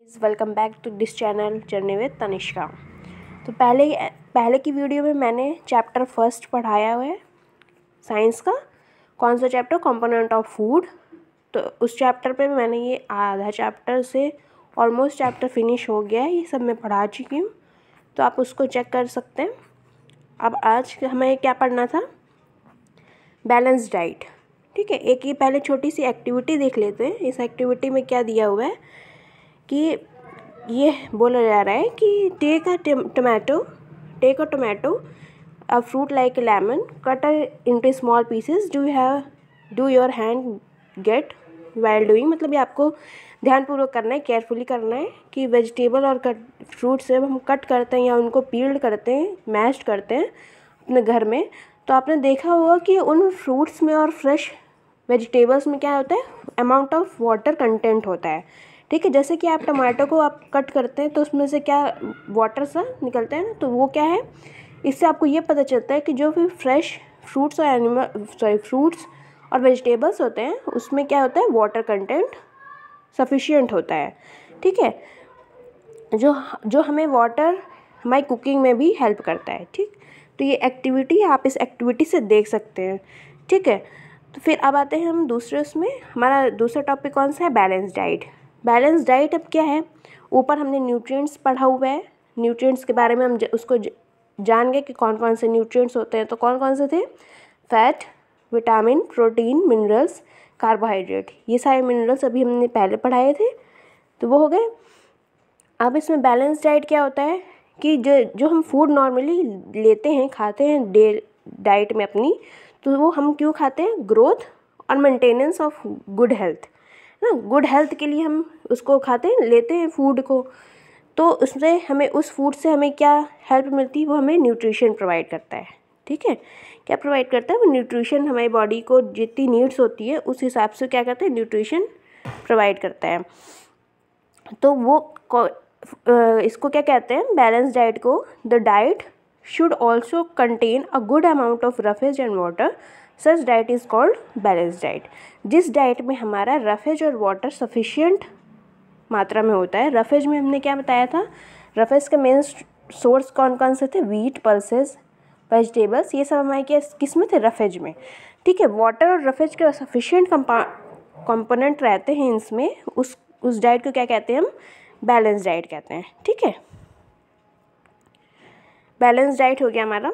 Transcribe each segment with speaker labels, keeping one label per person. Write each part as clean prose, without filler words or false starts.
Speaker 1: Welcome back to this channel journey with Tanishka. तो पहले की वीडियो में मैंने चैप्टर फर्स्ट पढ़ाया हुआ है साइंस का। कौन सा चैप्टर? Component of food. तो उस चैप्टर पे मैंने ये आधा चैप्टर से ऑलमोस्ट चैप्टर फिनिश हो गया है, ये सब मैं पढ़ा चुकी हूँ, तो आप उसको चेक कर सकते हैं। अब आज हमें क्या पढ़ना था? Balance diet. ठीक है, एक ये पहले छोटी सी एक्टिविटी देख लेते हैं। इस एक्टिविटी में क्या दिया हुआ है कि ये बोला जा रहा है कि take a tomato, a fruit like a lemon, cut into small pieces, do your hand get while doing. मतलब ये आपको ध्यानपूर्वक करना है, केयरफुली करना है कि वेजिटेबल और फ्रूट्स जब हम कट करते हैं या उनको पील्ड करते हैं, मैश्ड करते हैं अपने घर में, तो आपने देखा होगा कि उन फ्रूट्स में और फ्रेश वेजिटेबल्स में क्या होता है? अमाउंट ऑफ वाटर कंटेंट होता है। ठीक है, जैसे कि आप टमाटो को आप कट करते हैं तो उसमें से क्या वाटर सा निकलता है ना, तो वो क्या है, इससे आपको ये पता चलता है कि जो भी फ्रेश फ्रूट्स और वेजिटेबल्स होते हैं उसमें क्या होता है? वाटर कंटेंट सफिशिएंट होता है। ठीक है, जो हमें वाटर हमारी कुकिंग में भी हेल्प करता है। ठीक, तो ये एक्टिविटी आप इस एक्टिविटी से देख सकते हैं। ठीक है, तो फिर अब आते हैं हम दूसरे उसमें। हमारा दूसरा टॉपिक कौन सा है? Balance diet. बैलेंस डाइट अब क्या है? ऊपर हमने न्यूट्रिएंट्स पढ़ा हुआ है, न्यूट्रिएंट्स के बारे में हम उसको जान गए कि कौन कौन से न्यूट्रिएंट्स होते हैं। तो कौन कौन से थे? Fat, vitamin, protein, minerals, carbohydrate. ये सारे मिनरल्स अभी हमने पहले पढ़ाए थे, तो वो हो गए। अब इसमें बैलेंस डाइट क्या होता है कि जो हम फूड नॉर्मली लेते हैं, खाते हैं डे डाइट में अपनी, तो वो हम क्यों खाते हैं? ग्रोथ और मेंटेनेंस ऑफ गुड हेल्थ ना। गुड हेल्थ के लिए हम उसको खाते हैं, लेते हैं फूड को, तो उससे हमें उस फूड से हमें क्या हेल्प मिलती है? वो हमें न्यूट्रिशन प्रोवाइड करता है। ठीक है, क्या प्रोवाइड करता है? वो न्यूट्रिशन हमारी बॉडी को जितनी नीड्स होती है उस हिसाब से क्या करता है? न्यूट्रिशन प्रोवाइड करता है। तो वो इसको क्या कहते हैं? बैलेंस डाइट को the diet should also contain a good amount of roughage and water, such diet is called balance diet. जिस डाइट में हमारा रफेज और वाटर सफिशिएंट मात्रा में होता है। रफेज में हमने क्या बताया था? रफेज के मेन सोर्स कौन कौन से थे? वीट, पल्सेस, वेजिटेबल्स, ये सब हमारे किस में थे? रफेज में। ठीक है, वाटर और रफेज के सफिशिएंट कंपोनेंट रहते हैं इसमें, उस डाइट को क्या कहते हैं हम? बैलेंस डाइट कहते हैं। ठीक है, बैलेंस डाइट हो गया हमारा।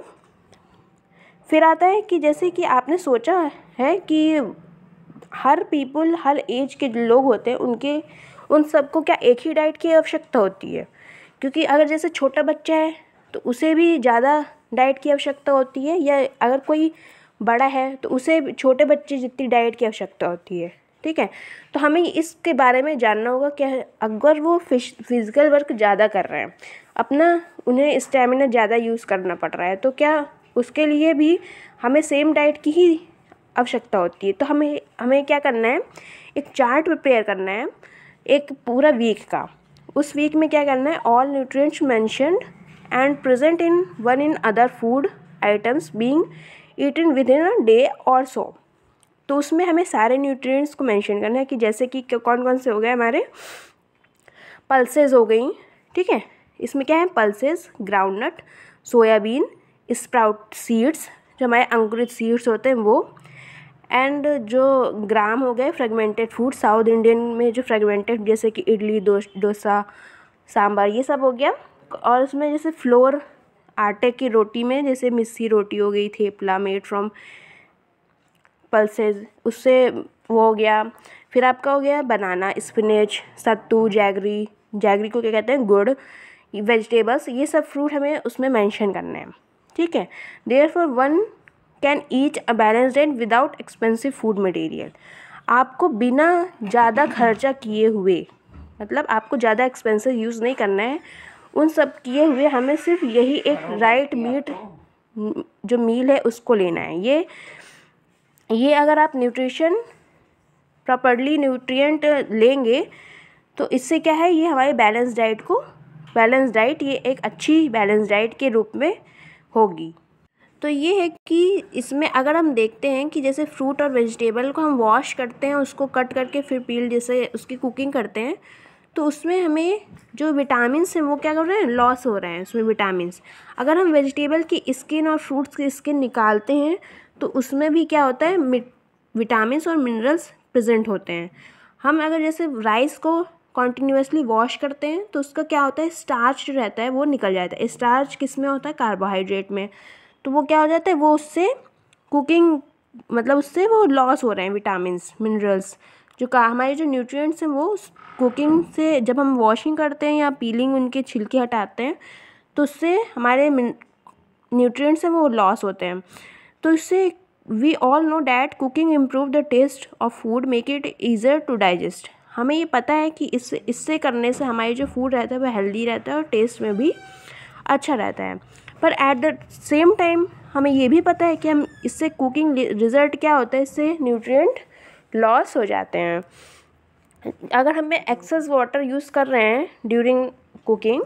Speaker 1: फिर आता है कि जैसे कि आपने सोचा है कि हर एज के जो लोग होते हैं उन सबको क्या एक ही डाइट की आवश्यकता होती है? क्योंकि अगर जैसे छोटा बच्चा है तो उसे भी ज़्यादा डाइट की आवश्यकता होती है, या अगर कोई बड़ा है तो उसे छोटे बच्चे जितनी डाइट की आवश्यकता होती है। ठीक है, तो हमें इसके बारे में जानना होगा कि अगर वो फिजिकल वर्क ज़्यादा कर रहे हैं, उन्हें स्टेमिना ज़्यादा यूज़ करना पड़ रहा है, तो क्या उसके लिए भी हमें सेम डाइट की ही आवश्यकता होती है? तो हमें क्या करना है? एक चार्ट प्रिपेयर करना है एक पूरा वीक का। उस वीक में क्या करना है? All nutrients mentioned and present in other food items being eaten with in a day और सो। तो उसमें हमें सारे न्यूट्रिएंट्स को मेंशन करना है कि जैसे कि कौन कौन से हो गए हमारे? पल्सेस हो गई। ठीक है, इसमें क्या है? Pulses, groundnut, soybean, sprout seeds, जो हमारे अंकुरित सीड्स होते हैं वो, एंड जो ग्राम हो गए फ्रेगमेंटेड फूड, साउथ इंडियन में जो फ्रेगमेंटेड, जैसे कि इडली, डोसा, सांभर, ये सब हो गया। और उसमें जैसे फ्लोर, आटे की रोटी में जैसे मिस्सी रोटी हो गई, थेपला मेड फ्रॉम पल्सेस, उससे वो हो गया। फिर आपका हो गया बनाना, स्पिनच, सत्तू, जैगरी को क्या कहते हैं? गुड़, वेजिटेबल्स, ये सब फ्रूट हमें उसमें मेंशन करना है। ठीक है, therefore one can eat a balance diet without expensive food material. आपको बिना ज़्यादा खर्चा किए हुए, मतलब आपको ज़्यादा एक्सपेंसिव यूज़ नहीं करना है, उन सब किए हुए हमें सिर्फ यही एक राइट मीट जो मील है उसको लेना है। ये अगर आप प्रॉपर्ली न्यूट्रिएंट लेंगे तो इससे क्या है? ये हमारे बैलेंस डाइट ये एक अच्छी बैलेंस डाइट के रूप में होगी। तो ये है कि इसमें अगर हम देखते हैं कि जैसे फ्रूट और वेजिटेबल को हम वॉश करते हैं, उसको कट करके फिर पील जैसे उसकी कुकिंग करते हैं, तो उसमें हमें जो विटामिन्स हैं वो क्या कर रहे हैं, लॉस हो रहे हैं उसमें विटामिन्स। अगर हम वेजिटेबल की स्किन और फ्रूट्स की स्किन निकालते हैं तो उसमें भी क्या होता है, विटामिन्स और मिनरल्स प्रेजेंट होते हैं। हम अगर जैसे राइस को कॉन्टिन्यूसली वॉश करते हैं तो उसका क्या होता है, स्टार्च जो रहता है वो निकल जाता है। स्टार्च किस में होता है, कार्बोहाइड्रेट में। तो वो क्या हो जाता है, वो उससे कुकिंग मतलब उससे वो लॉस हो रहे हैं विटामिन्स मिनरल्स, जो हमारे जो न्यूट्रिएंट्स हैं वो कुकिंग से, जब हम वॉशिंग करते हैं या पीलिंग उनके छिलके हटाते हैं तो उससे हमारे न्यूट्रिएंट्स हैं वो लॉस होते हैं। तो इससे we all know that cooking improve the taste of food, make it easier to digest. हमें ये पता है कि इससे करने से हमारी जो फूड रहता है वो हेल्दी रहता है और टेस्ट में भी अच्छा रहता है। पर एट द सेम टाइम हमें ये भी पता है कि हम इससे कुकिंग रिज़ल्ट क्या होता है, इससे न्यूट्रिएंट लॉस हो जाते हैं। अगर हमें एक्सेस वाटर यूज़ कर रहे हैं during cooking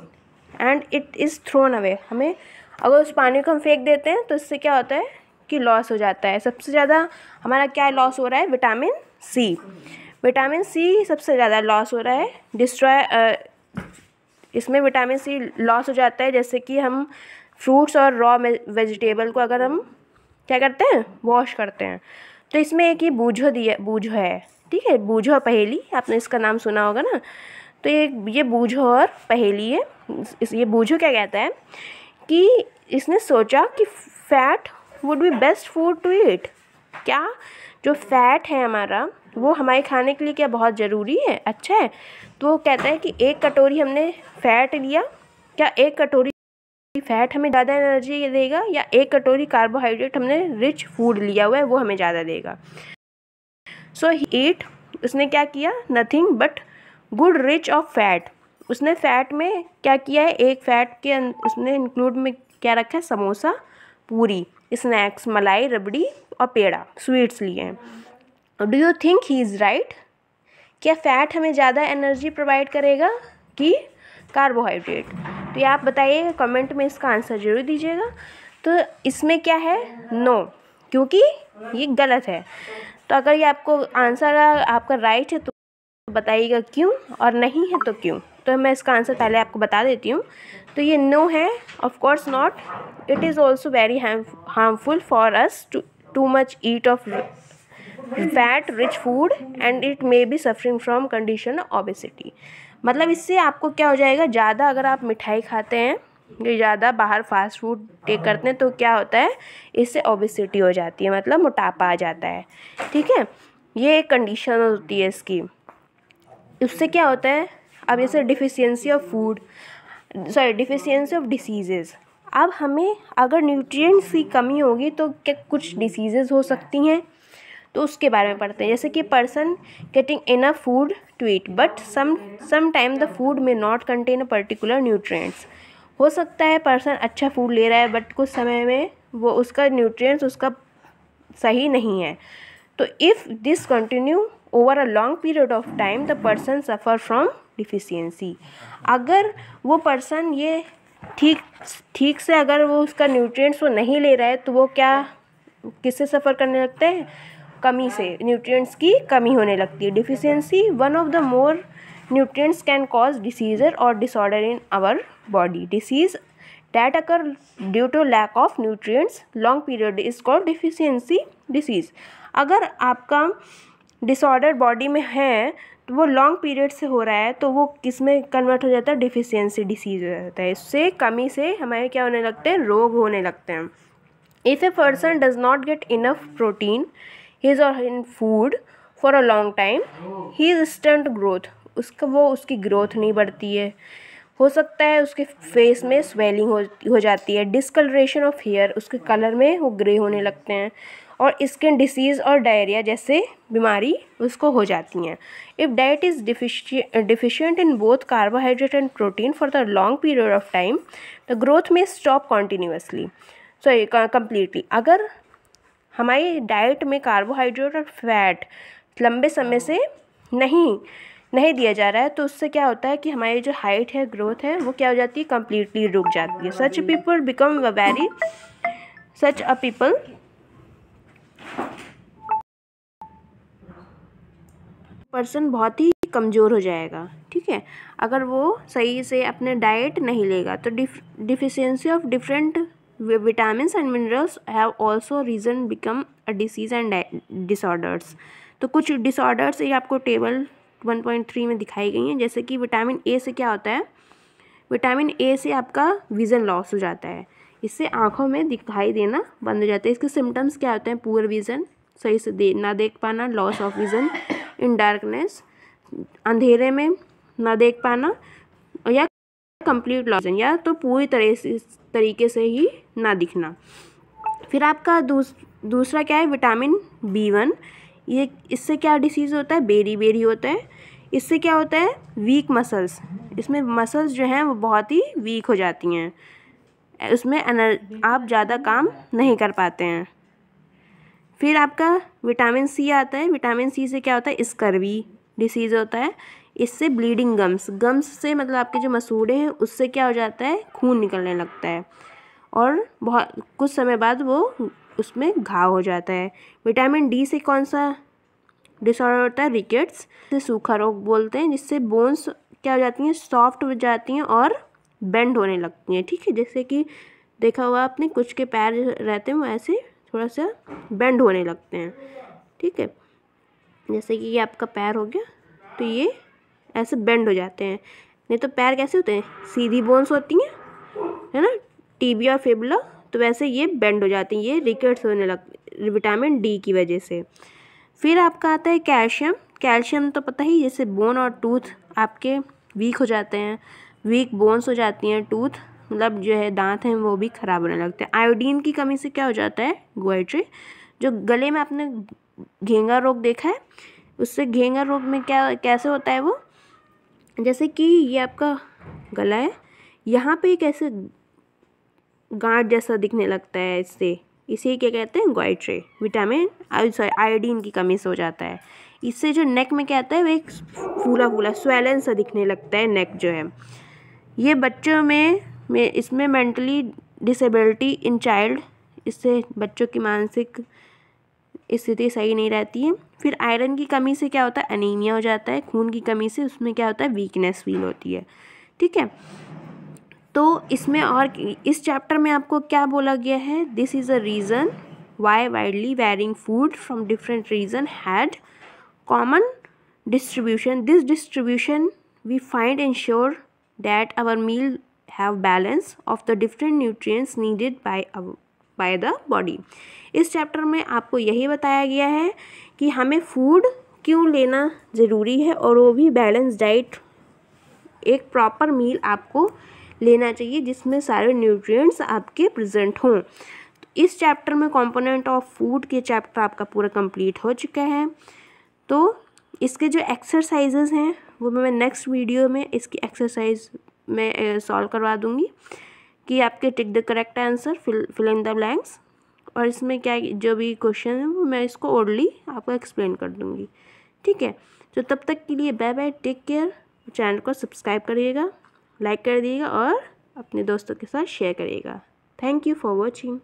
Speaker 1: and it is thrown away, हमें अगर उस पानी को हम फेंक देते हैं तो इससे क्या होता है कि लॉस हो जाता है। सबसे ज़्यादा हमारा क्या लॉस हो रहा है, विटामिन सी। विटामिन सी सबसे ज़्यादा लॉस हो रहा है, इसमें विटामिन सी लॉस हो जाता है। जैसे कि हम फ्रूट्स और रॉ वेजिटेबल को अगर हम क्या करते हैं, वॉश करते हैं, तो इसमें एक ये बूझो है, ठीक है, बूझो पहेली, आपने इसका नाम सुना होगा ना। तो ये बूझो और पहेली है। ये बूझो क्या कहता है कि इसने सोचा कि fat would be best food to eat. क्या जो फैट है हमारा वो हमारे खाने के लिए क्या बहुत ज़रूरी है, अच्छा है। तो वो कहता है कि एक कटोरी हमने फैट लिया, क्या एक कटोरी फैट हमें ज़्यादा एनर्जी देगा या एक कटोरी कार्बोहाइड्रेट हमने रिच फूड लिया हुआ है वो हमें ज़्यादा देगा। सो ही ईट, उसने क्या किया, nothing but good rich of fat. उसने फैट में क्या किया है, एक फैट के उसने इंक्लूड में क्या रखा है, समोसा, पूरी, स्नैक्स, मलाई, रबड़ी और पेड़ा, स्वीट्स लिए हैं। Do you think he is right? क्या फ़ैट हमें ज़्यादा एनर्जी प्रोवाइड करेगा कि कार्बोहाइड्रेट? तो ये आप बताइएगा, कमेंट में इसका आंसर ज़रूर दीजिएगा। तो इसमें क्या है, नो, क्योंकि ये गलत है। तो अगर ये आपको आंसर आपका राइट है तो बताइएगा क्यों, और नहीं है तो क्यों। तो मैं इसका आंसर पहले आपको बता देती हूँ। तो ये नो है, of course not. It is also very harmful for us too much eat of fat rich food and it may be suffering from condition obesity. मतलब इससे आपको क्या हो जाएगा, ज़्यादा अगर आप मिठाई खाते हैं, ज़्यादा बाहर फास्ट फूड टेक करते हैं तो क्या होता है, इससे ओबेसिटी हो जाती है, मतलब मोटापा आ जाता है, ठीक है। ये एक कंडीशन होती है इसकी। उससे क्या होता है, अब जैसे डिफिशियंसी ऑफ डिसीज़ेज़। अब हमें अगर न्यूट्रिएंट्स की कमी होगी तो क्या कुछ डिसीज़ेज़ हो सकती हैं, तो उसके बारे में पढ़ते हैं। जैसे कि person getting enough food to eat but some time the food में not contain a particular nutrients. हो सकता है पर्सन अच्छा फूड ले रहा है बट कुछ समय में वो उसका न्यूट्रिएंट्स उसका सही नहीं है। तो if this continue over a long period of time the person suffer from deficiency. अगर वो पर्सन ये ठीक से अगर वो उसका न्यूट्रिएंट्स वो नहीं ले रहा है तो वो क्या किससे सफ़र करने लगते हैं, कमी से, न्यूट्रिएंट्स की कमी होने लगती है। Deficiency one of the more nutrients can cause disease और disorder in our body. Disease that occur due to lack of nutrients long period is called deficiency disease। अगर आपका डिसऑर्डर बॉडी में है तो वो लॉन्ग पीरियड से हो रहा है तो वो किस में कन्वर्ट हो जाता है, डिफिशियंसी डिसीज़ हो जाता है। इससे कमी से हमारे क्या होने लगते हैं, रोग होने लगते हैं। If a person does not get enough protein his और in food for a long time he is stunt growth, उसकी ग्रोथ नहीं बढ़ती है। हो सकता है उसके फेस में स्वेलिंग हो जाती है, डिस्कलरेशन ऑफ हेयर, उसके कलर में वो ग्रे होने लगते हैं, और स्किन डिसीज़ और डायरिया जैसे बीमारी उसको हो जाती हैं। If diet is deficient in both carbohydrate and protein for the long period of time the growth में स्टॉप कम्प्लीटली। अगर हमारी डाइट में कार्बोहाइड्रेट और फैट लंबे समय से नहीं दिया जा रहा है तो उससे क्या होता है कि हमारी जो हाइट है, ग्रोथ है, वो क्या हो जाती है, कम्प्लीटली रुक जाती है। सच अ पीपल पर्सन बहुत ही कमज़ोर हो जाएगा, ठीक है। अगर वो सही से अपने डाइट नहीं लेगा तो deficiency of different vitamins and minerals have also reason become a disease and disorders. तो कुछ डिसऑर्डर्स ये आपको टेबल 1.3 में दिखाई गई हैं। जैसे कि विटामिन ए से क्या होता है, विटामिन ए से आपका विज़न लॉस हो जाता है, इससे आँखों में दिखाई देना बंद हो जाता है। इसके सिम्टम्स क्या होते हैं, पुअर विज़न, सही से ना देख पाना, loss of vision in darkness, अंधेरे में ना देख पाना, या कंप्लीट लॉस, या तो पूरी तरीके से ही ना दिखना। फिर आपका दूसरा क्या है, विटामिन B1। ये इससे क्या डिसीज़ होता है, बेरी होता है। इससे क्या होता है, वीक मसल्स, इसमें मसल्स जो हैं वो बहुत ही वीक हो जाती हैं, उसमें आप ज़्यादा काम नहीं कर पाते हैं। फिर आपका विटामिन C आता है। विटामिन C से क्या होता है, स्कर्वी डिसीज़ होता है। इससे ब्लीडिंग गम्स से मतलब आपके जो मसूड़े हैं उससे क्या हो जाता है, खून निकलने लगता है और बहुत कुछ समय बाद वो उसमें घाव हो जाता है। विटामिन D से कौन सा डिसऑर्डर होता है, रिकेट्स, से सूखा रोग बोलते हैं, जिससे बोन्स क्या हो जाती हैं, सॉफ्ट हो जाती हैं और बेंड होने लगती हैं। ठीक है, जैसे कि देखा हुआ आपने, कुछ के पैर रहते हैं वो ऐसे थोड़ा सा बेंड होने लगते हैं। ठीक है, जैसे कि ये आपका पैर हो गया तो ये ऐसे बेंड हो जाते हैं। नहीं तो पैर कैसे होते हैं, सीधी बोन्स होती हैं, है ना, टीबिया और फिबुला, तो वैसे ये बेंड हो जाती हैं, ये रिकेट्स होने लगते विटामिन D की वजह से। फिर आपका आता है कैल्शियम तो पता ही, जैसे बोन और टूथ आपके वीक हो जाते हैं, वीक बोन्स हो जाती हैं, टूथ मतलब जो है दांत हैं वो भी ख़राब होने लगते हैं। आयोडीन की कमी से क्या हो जाता है, गोइट्री, जो गले में आपने घेंगा रोग देखा है, उससे घेंगा रोग में क्या कैसे होता है वो, जैसे कि ये आपका गला है, यहाँ पे एक ऐसे गांठ जैसा दिखने लगता है, इससे इसे क्या कहते हैं, गोइट्रे, विटामिन आयोडीन की कमी से हो जाता है। इससे जो नेक में क्या आता है, वो एक फूला स्वेलन सा दिखने लगता है नेक जो है। ये बच्चों में इसमें मेंटली डिसेबिलिटी इन चाइल्ड, इससे बच्चों की मानसिक स्थिति सही नहीं रहती है। फिर आयरन की कमी से क्या होता है, एनीमिया हो जाता है, खून की कमी से उसमें क्या होता है, वीकनेस फील होती है। ठीक है, तो इसमें और इस चैप्टर में आपको क्या बोला गया है, this is a reason why widely varying food from different region had common distribution. This distribution we find ensure that our meal have balance of the different nutrients needed by the body. इस chapter में आपको यही बताया गया है कि हमें food क्यों लेना ज़रूरी है और वो भी बैलेंस डाइट, एक प्रॉपर मील आपको लेना चाहिए जिसमें सारे न्यूट्रिएंट्स आपके प्रेजेंट हों। तो इस चैप्टर में कंपोनेंट ऑफ फूड के चैप्टर आपका पूरा कंप्लीट हो चुका है। तो इसके जो एक्सरसाइजेज हैं वो मैं नेक्स्ट वीडियो में इसकी एक्सरसाइज में सॉल्व करवा दूंगी कि आपके tick the correct answer, fill in the blanks, और इसमें क्या जो भी क्वेश्चन है वो मैं इसको ओरली आपको एक्सप्लेन कर दूंगी। ठीक है, तो तब तक के लिए bye bye, take care. Channel को सब्सक्राइब करिएगा, लाइक कर दिएगा और अपने दोस्तों के साथ शेयर करिएगा। Thank you for watching.